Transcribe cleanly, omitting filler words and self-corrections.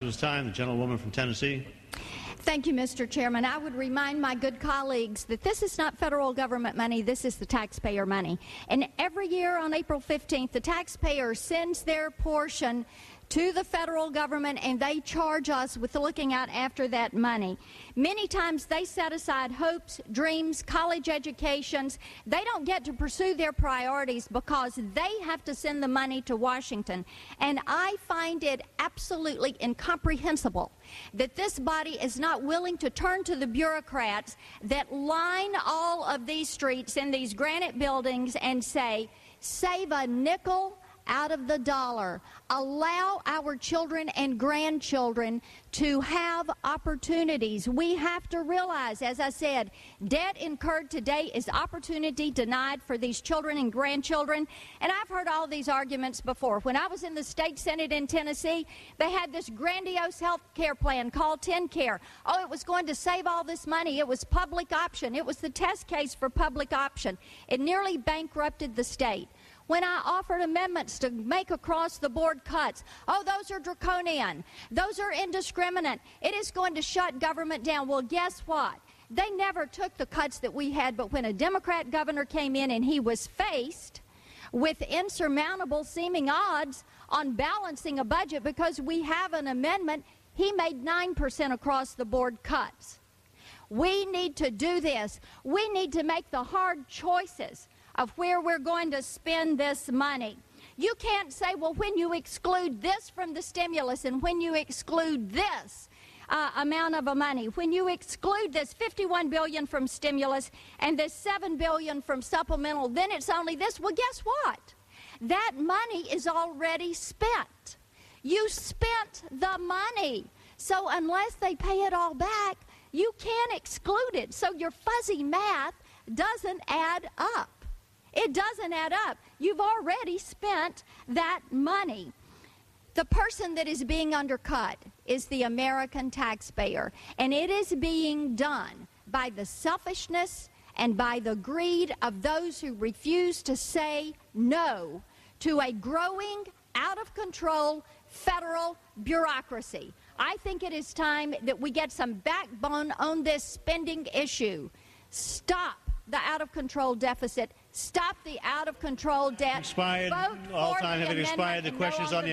This time, the gentlewoman from Tennessee. Thank you, Mr. Chairman. I would remind my good colleagues that this is not federal government money. This is the taxpayer money. And every year on April 15th, the taxpayer sends their portion to the federal government, and they charge us with looking out after that money. Many times they set aside hopes, dreams, college educations. They don't get to pursue their priorities because they have to send the money to Washington. And I find it absolutely incomprehensible that this body is not willing to turn to the bureaucrats that line all of these streets in these granite buildings and say, save a nickel out of the dollar. Allow our children and grandchildren to have opportunities. We have to realize, as I said, debt incurred today is opportunity denied for these children and grandchildren. And I've heard all these arguments before. When I was in the state senate in Tennessee, they had this grandiose health care plan called TennCare. Oh, it was going to save all this money. It was public option. It was the test case for public option. It nearly bankrupted the state. When I offered amendments to make across-the-board cuts, oh, those are draconian. Those are indiscriminate. It is going to shut government down. Well, guess what? They never took the cuts that we had, but when a Democrat governor came in and he was faced with insurmountable seeming odds on balancing a budget because we have an amendment, he made 9% across-the-board cuts. We need to do this. We need to make the hard choices of where we're going to spend this money. You can't say, well, when you exclude this from the stimulus and when you exclude this amount of money, when you exclude this $51 billion from stimulus and this $7 billion from supplemental, then it's only this. Well, guess what? That money is already spent. You spent the money. So unless they pay it all back, you can't exclude it. So your fuzzy math doesn't add up. It doesn't add up. You've already spent that money. The person that is being undercut is the American taxpayer, and it is being done by the selfishness and by the greed of those who refuse to say no to a growing, out-of-control federal bureaucracy. I think it is time that we get some backbone on this spending issue. Stop the out-of-control deficit. Stop the out-of-control debt. Expired. All time having expired. The questions on the